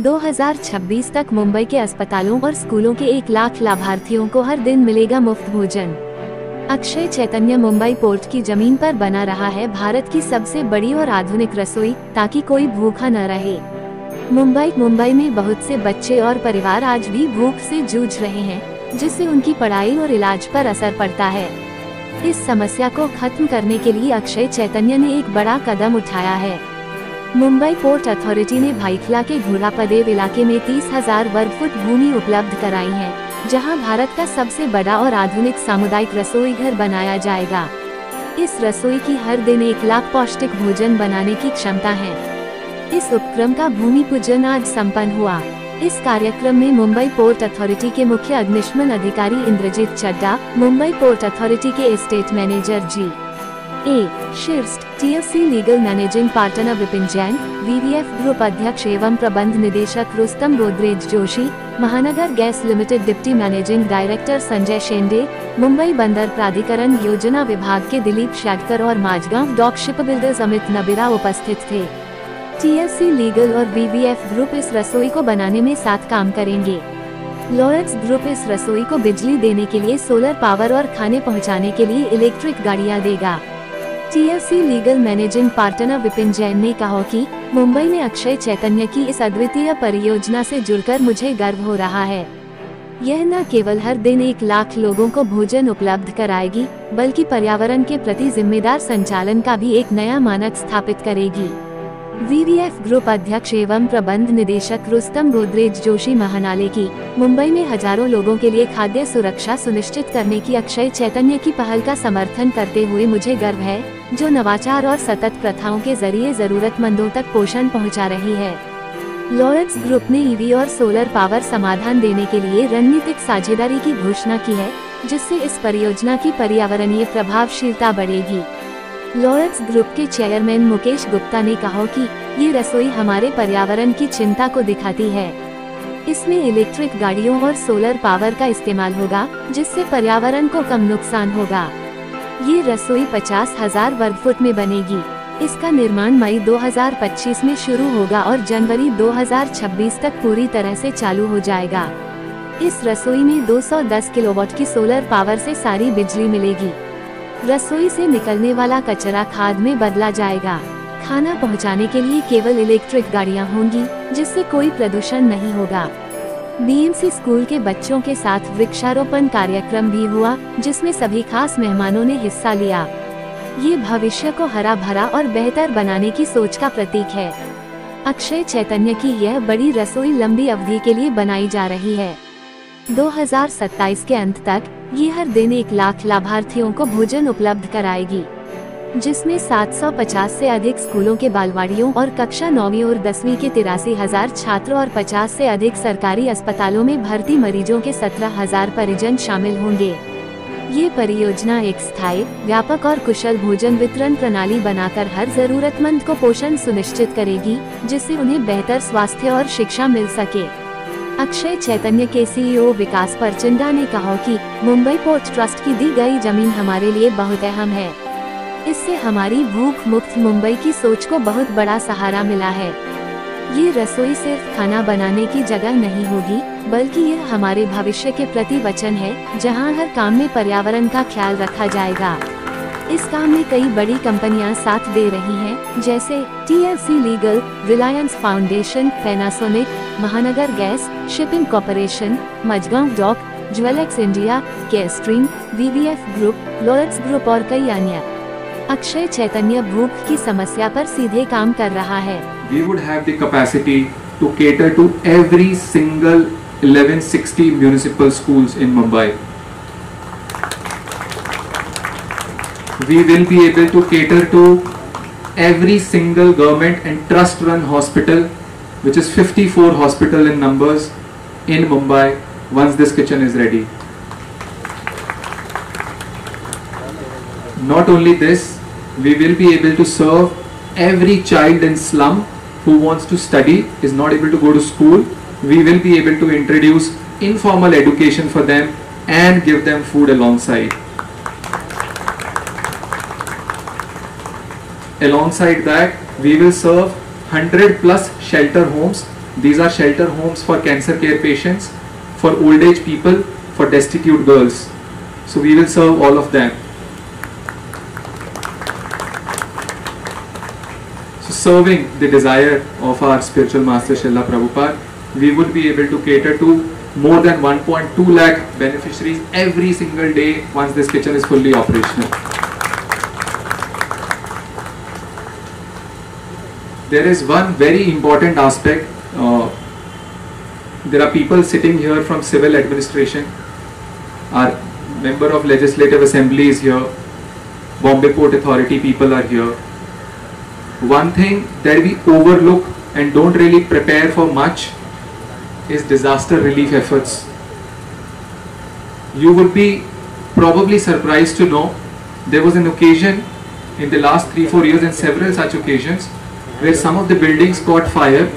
2026 तक मुंबई के अस्पतालों और स्कूलों के 1 लाख लाभार्थियों को हर दिन मिलेगा मुफ्त भोजन। अक्षय चैतन्य मुंबई पोर्ट की जमीन पर बना रहा है भारत की सबसे बड़ी और आधुनिक रसोई, ताकि कोई भूखा न रहे। मुंबई में बहुत से बच्चे और परिवार आज भी भूख से जूझ रहे हैं, जिससे उनकी पढ़ाई और इलाज पर असर पड़ता है। इस समस्या को खत्म करने के लिए अक्षय चैतन्य ने एक बड़ा कदम उठाया है। मुंबई पोर्ट अथॉरिटी ने भाईखला के घोरापदेव इलाके में 30,000 वर्ग फुट भूमि उपलब्ध कराई है, जहां भारत का सबसे बड़ा और आधुनिक सामुदायिक रसोई घर बनाया जाएगा। इस रसोई की हर दिन 1 लाख पौष्टिक भोजन बनाने की क्षमता है। इस उपक्रम का भूमि पूजन आज संपन्न हुआ। इस कार्यक्रम में मुंबई पोर्ट अथॉरिटी के मुख्य अग्निशमन अधिकारी इंद्रजीत चड्डा, मुंबई पोर्ट अथॉरिटी के एस्टेट मैनेजर जी.ए. शिर्स्ट, TLC legal managing partner Vipin Jain, VVF group अध्यक्ष एवं प्रबंध निदेशक Rustam Godrej Joshi, Mahanagar gas limited deputy managing director Sanjay Shende, Mumbai बंदर प्राधिकरण योजना विभाग के दिलीप शागकर और Mazagon dock ship builders Amit Nabira उपस्थित थे। TLC लीगल और VVF ग्रुप इस रसोई को बनाने में साथ काम करेंगे। लॉयड्स ग्रुप इस रसोई को बिजली देने के लिए सोलर पावर और खाने पहुंचाने के लिए इलेक्ट्रिक गाड़ियां देगा। TLC legal managing partner Vipin Jain ने कहा कि मुंबई में अक्षय चैतन्य की इस अद्वितीय परियोजना से जुड़कर मुझे गर्व हो रहा है। यह न केवल हर दिन 1 लाख लोगों को भोजन उपलब्ध कराएगी, बल्कि पर्यावरण के प्रति जिम्मेदार संचालन का भी एक नया मानक स्थापित करेगी। VVF ग्रुप अध्यक्ष एवं प्रबंध निदेशक रुस्तम गोदरेज जोशी महानाले की मुंबई में हजारों लोगों के लिए खाद्य सुरक्षा सुनिश्चित करने की अक्षय चैतन्य की पहल का समर्थन करते हुए मुझे गर्व है, जो नवाचार और सतत प्रथाओं के जरिए जरूरतमंदों तक पोषण पहुंचा रही है। लॉयड्स ग्रुप ने EV और सोलर पावर समाधान देने के लिए रणनीतिक साझेदारी की घोषणा की है, जिससे इस परियोजना की पर्यावरणीय प्रभावशीलता बढ़ेगी। लॉयड्स ग्रुप के चेयरमैन मुकेश गुप्ता ने कहा कि ये रसोई हमारे पर्यावरण की चिंता को दिखाती है। इसमें इलेक्ट्रिक गाड़ियों और सोलर पावर का इस्तेमाल होगा, जिससे पर्यावरण को कम नुकसान होगा। ये रसोई 50,000 वर्ग फुट में बनेगी। इसका निर्माण मई 2025 में शुरू होगा और जनवरी 2026 तक पूरी तरह से चालू हो जाएगा। इस रसोई में 210 किलोवाट की सोलर पावर से सारी बिजली मिलेगी। रसोई से निकलने वाला कचरा खाद में बदला जाएगा। खाना पहुंचाने के लिए केवल इलेक्ट्रिक गाड़ियां होंगी, जिससे कोई प्रदूषण नहीं होगा। BMC स्कूल के बच्चों के साथ वृक्षारोपण कार्यक्रम भी हुआ, जिसमें सभी खास मेहमानों ने हिस्सा लिया। ये भविष्य को हरा भरा और बेहतर बनाने की सोच का प्रतीक है। अक्षय चैतन्य की यह बड़ी रसोई लंबी अवधि के लिए बनाई जा रही है। 2027 के अंत तक ये हर दिन 1 लाख लाभार्थियों को भोजन उपलब्ध कराएगी, जिसमें 750 से अधिक स्कूलों के बालवाड़ियों और कक्षा 9वीं और 10वीं के 83,000 छात्र और 50 से अधिक सरकारी अस्पतालों में भर्ती मरीजों के 17,000 परिजन शामिल होंगे। ये परियोजना एक स्थायी, व्यापक और कुशल भोजन वितरण प्रणाली बनाकर हर जरूरतमंद को पोषण सुनिश्चित करेगी, जिससे उन्हें बेहतर स्वास्थ्य और शिक्षा मिल सके। अक्षय चैतन्य के CEO विकास परचंदा ने कहा कि मुंबई पोर्ट ट्रस्ट की दी गई जमीन हमारे लिए बहुत अहम है। इससे हमारी भूख मुक्त मुंबई की सोच को बहुत बड़ा सहारा मिला है। ये रसोई सिर्फ खाना बनाने की जगह नहीं होगी, बल्कि यह हमारे भविष्य के प्रति वचन है, जहां हर काम में पर्यावरण का ख्याल रखा जाएगा। इस काम में कई बड़ी कंपनियां साथ दे रही हैं, जैसे TLC legal, Reliance foundation, Panasonic, Mahanagar gas, shipping corporation, Mazagon dock, Jewelex India, Carestream, VVF group, Lloyds group और कई अन्य। अक्षय चैतन्य भूख की समस्या पर सीधे काम कर रहा है। We would have the capacity to cater to every single 1160 municipal schools in Mumbai. We will be able to cater to every single government and trust run hospital, which is 54 hospital in numbers in Mumbai, once this kitchen is ready. Not only this, we will be able to serve every child in slum who wants to study, is not able to go to school. We will be able to introduce informal education for them and give them food alongside. Alongside that, we will serve 100+ shelter homes These are shelter homes for cancer care patients, for old age people, for destitute girls. So we will serve all of them. So serving the desire of our spiritual master Srila Prabhupada, we would be able to cater to more than 1.2 lakh beneficiaries every single day once this kitchen is fully operational. There is one very important aspect. There are people sitting here from civil administration. Our member of Legislative Assembly is here. Bombay Port Authority people are here. One thing that we overlook and don't really prepare for much is disaster relief efforts. You would be probably surprised to know there was an occasion in the last 3-4 years and several such occasions where some of the buildings caught fire,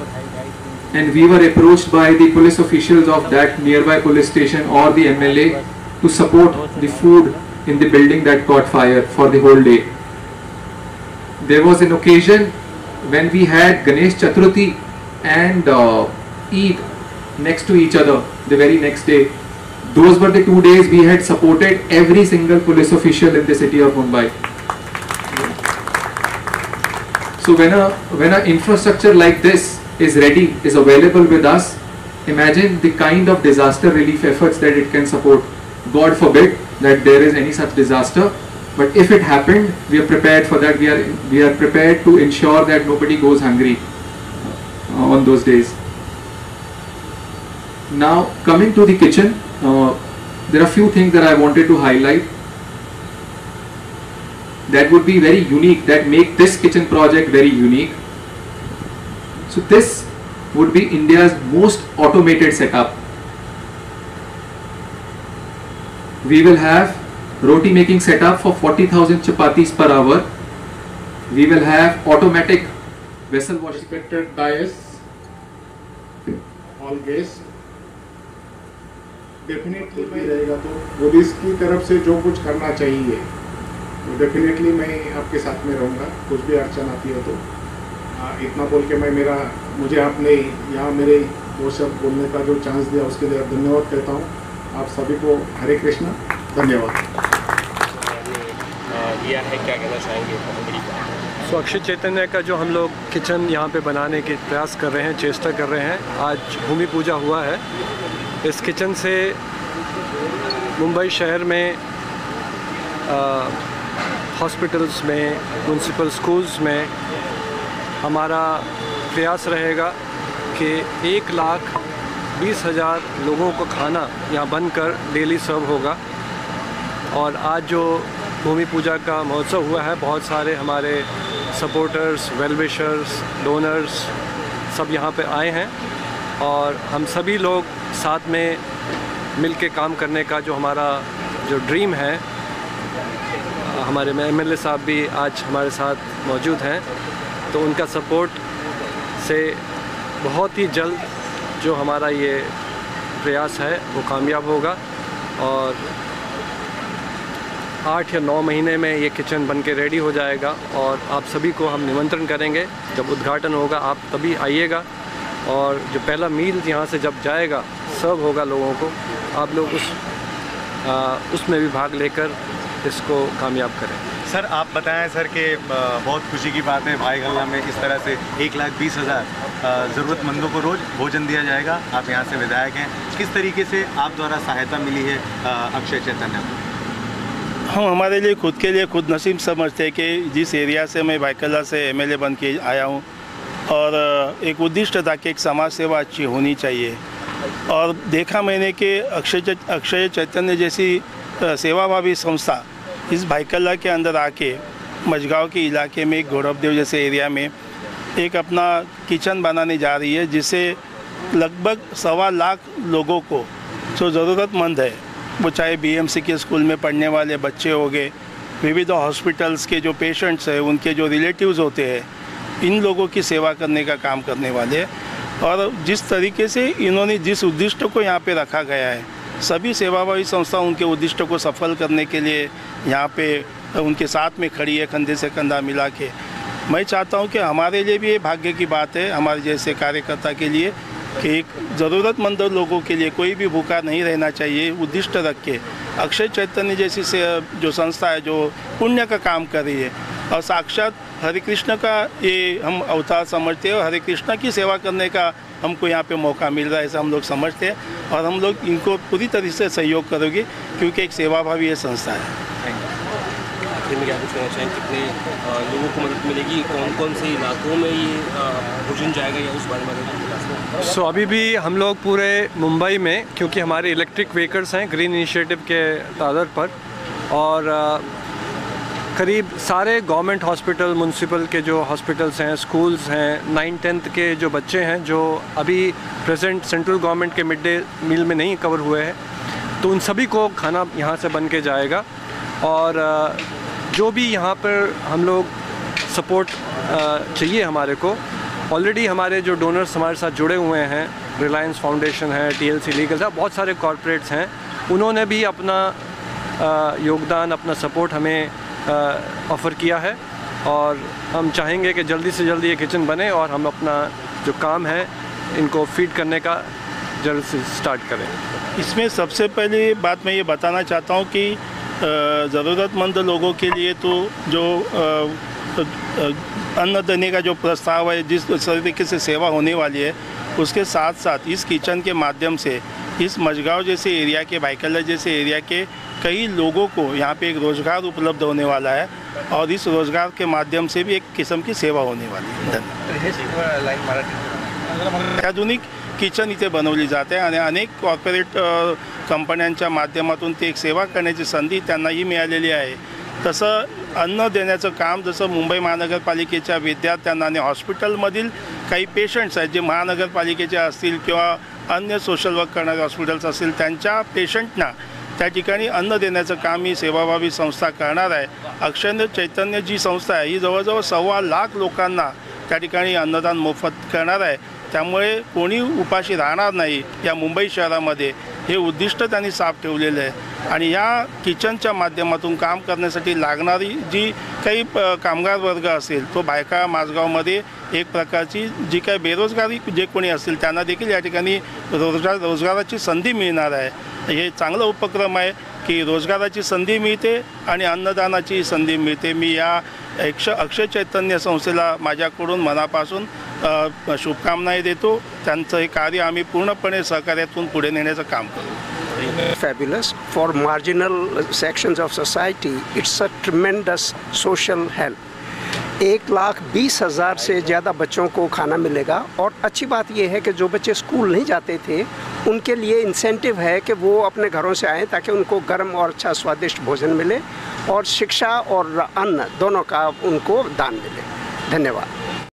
and we were approached by the police officials of that nearby police station or the MLA to support the food in the building that caught fire for the whole day. There was an occasion when we had Ganesh Chaturthi and Eid next to each other the very next day. Those were the 2 days we had supported every single police official in the city of Mumbai. So when a infrastructure like this is ready, is available with us, imagine the kind of disaster relief efforts that it can support. God forbid that there is any such disaster, but if it happened, we are prepared for that. We are prepared to ensure that nobody goes hungry on those days. Now coming to the kitchen, there are few things that I wanted to highlight that would be very unique, that make this kitchen project very unique. So this would be India's most automated setup. We will have roti making setup for 40,000 chapatis per hour. We will have automatic vessel washing. Respected dais, all guests, definitely मैं रहेगा तो police की तरफ से जो कुछ करना चाहिए तो डेफिनेटली मैं आपके साथ में रहूँगा, कुछ भी अड़चन आती है तो इतना बोल के मुझे आपने यहाँ मेरे वो सब बोलने का जो चांस दिया उसके लिए धन्यवाद कहता हूँ। आप सभी को हरे कृष्णा, धन्यवाद। दिया है, क्या कहना चाहेंगे? तो अक्षय चैतन्य का जो हम लोग किचन यहाँ पे बनाने के प्रयास कर रहे हैं, चेष्टा कर रहे हैं, आज भूमि पूजा हुआ है। इस किचन से मुंबई शहर में हॉस्पिटल्स में, म्यूनसिपल स्कूल्स में हमारा प्रयास रहेगा कि 1,20,000 लोगों को खाना यहाँ बनकर डेली सर्व होगा। और आज जो भूमि पूजा का महोत्सव हुआ है, बहुत सारे हमारे सपोर्टर्स, वेल विशर्स, डोनर्स सब यहाँ पे आए हैं और हम सभी लोग साथ में मिल के काम करने का जो हमारा जो ड्रीम है, हमारे MLA साहब भी आज हमारे साथ मौजूद हैं, तो उनका सपोर्ट से बहुत ही जल्द जो हमारा ये प्रयास है वो कामयाब होगा और 8 या 9 महीने में ये किचन बन के रेडी हो जाएगा। और आप सभी को हम निमंत्रण करेंगे, जब उद्घाटन होगा आप तभी आइएगा और जो पहला मील यहाँ से जब जाएगा, सर्व होगा लोगों को, आप लोग उसमें भी भाग लेकर इसको कामयाब करें। सर आप बताएं सर कि बहुत खुशी की बात है, भाई गल्ला में इस तरह से 1,20,000 ज़रूरतमंदों को रोज़ भोजन दिया जाएगा। आप यहाँ से विधायक हैं, किस तरीके से आप द्वारा सहायता मिली है अक्षय चैतन्य को? हम हमारे लिए खुद के लिए खुद नसीब समझते हैं कि जिस एरिया से मैं भाईकल्ला से MLA बन के आया हूँ और एक उद्दिष्ट था कि एक समाज सेवा अच्छी होनी चाहिए। और देखा मैंने कि अक्षय चैतन्य जैसी सेवाभावी संस्था इस भाईकल्ला के अंदर आके मझगांव के इलाके में, गौरवदेव जैसे एरिया में एक अपना किचन बनाने जा रही है, जिससे लगभग 1.25 लाख लोगों को जो ज़रूरतमंद है, वो चाहे BMC के स्कूल में पढ़ने वाले बच्चे हो गए, विविध हॉस्पिटल्स के जो पेशेंट्स हैं, उनके जो रिलेटिव्स होते हैं, इन लोगों की सेवा करने का काम करने वाले हैं। और जिस तरीके से इन्होंने जिस उद्दिष्ट को यहाँ पे रखा गया है, सभी सेवाभावी संस्था उनके उद्दिष्ट को सफल करने के लिए यहाँ पे उनके साथ में खड़ी है, कंधे से कंधा मिला के। मैं चाहता हूं कि हमारे लिए भी ये भाग्य की बात है, हमारे जैसे कार्यकर्ता के लिए, कि एक ज़रूरतमंद लोगों के लिए कोई भी भूखा नहीं रहना चाहिए, उद्दिष्ट रख के अक्षय चैतन्य जैसी से जो संस्था है जो पुण्य का काम कर रही है और साक्षात हरे कृष्ण का ये हम अवतार समझते हैं और हरे कृष्ण की सेवा करने का हमको यहाँ पे मौका मिल रहा है, ऐसा हम लोग समझते हैं और हम लोग इनको पूरी तरह से सहयोग करोगे क्योंकि एक सेवाभावी ये संस्था है। आखिर में क्या कुछ कहना चाहें, कितने लोगों को मदद मिलेगी, कौन कौन से इलाकों में ये भोजन जाएगा या उस बारे में? सो अभी भी हम लोग पूरे मुंबई में, क्योंकि हमारे इलेक्ट्रिक व्हीकल्स हैं ग्रीन इनिशिएटिव के आधार पर, और करीब सारे गवर्नमेंट हॉस्पिटल, म्यूनसिपल के जो हॉस्पिटल्स हैं, स्कूल्स हैं, 9th-10th के जो बच्चे हैं जो अभी प्रेजेंट सेंट्रल गवर्नमेंट के मिड डे मील में नहीं कवर हुए हैं, तो उन सभी को खाना यहाँ से बन के जाएगा। और जो भी यहाँ पर हम लोग सपोर्ट चाहिए हमारे को, ऑलरेडी हमारे जो डोनर्स हमारे साथ जुड़े हुए हैं, रिलायंस फाउंडेशन है, TLC लीगल है, बहुत सारे कॉरपोरेट्स हैं, उन्होंने भी अपना योगदान, अपना सपोर्ट हमें ऑफ़र किया है और हम चाहेंगे कि जल्दी से जल्दी ये किचन बने और हम अपना जो काम है इनको फीड करने का जल्द से स्टार्ट करें। इसमें सबसे पहली बात मैं ये बताना चाहता हूँ कि ज़रूरतमंद लोगों के लिए तो जो अन्न देने का जो प्रस्ताव है, जिस तरीके से सेवा होने वाली है, उसके साथ साथ इस किचन के माध्यम से इस मझगांव जैसे एरिया के, भाईकल्ला जैसे एरिया के कई लोगों को यहाँ पे एक रोज़गार उपलब्ध होने वाला है और इस रोज़गार के माध्यम से भी एक किस्म की सेवा होने वाली है। आधुनिक किचन इथे बनवली जाते आणि अनेक कॉर्पोरेट कंपन्यांच्या माध्यमातून ते एक सेवा करण्याची संधी त्यांनाही मिळालेली आहे। तसं अन्न देण्याचं काम जसं मुंबई महानगरपालिकेच्या विद्यार्थ्यांना आणि हॉस्पिटलमधील काही पेशंट्स आहेत जे महानगरपालिकेचे असतील किंवा अन्य सोशल वर्क करणारे हॉस्पिटल्स असतील, त्यांच्या पेशंटना त्या ठिकाणी अन्न देण्याचं काम ही सेवाभावी संस्था करणार आहे। अक्षय चैतन्य जी संस्था आहे ही जवळजवळ 1.25 लाख लोकांना त्या ठिकाणी अन्नदान मोफत करणार आहे। त्यामुळे कोणी उपाशी राहणार नाही या मुंबई शहरामध्ये, हे उद्दिष्ट त्यांनी साफ ठेवलेलं आहे। आणि या किचनच्या माध्यमातून काम करण्यासाठी लागणारी जी काही कामगार वर्ग असेल तो बायका माझगावमध्ये एक प्रकारची जी काही बेरोजगारी जे कोणी असतील त्यांना देखील या ठिकाणी रोजगाराची संधी मिळणार आहे। हे चांगला उपक्रम आहे की रोजगाराची संधी मिळते आणि अन्नदानाची संधी मिळते। मी या अक्षय चैतन्य संस्थेला माझ्याकडून मनापासून शुभकामनाएं देतो। त्यांचं हे कार्य आम्ही पूर्णपणे सहकार्यातून पुढे नेण्याचं काम करू। Fabulous for marginal sections of society. It's a tremendous social help. 1,20,000 से ज़्यादा बच्चों को खाना मिलेगा और अच्छी बात यह है कि जो बच्चे स्कूल नहीं जाते थे उनके लिए इंसेंटिव है कि वो अपने घरों से आएँ ताकि उनको गर्म और अच्छा स्वादिष्ट भोजन मिले और शिक्षा और अन्न दोनों का उनको दान मिले। धन्यवाद।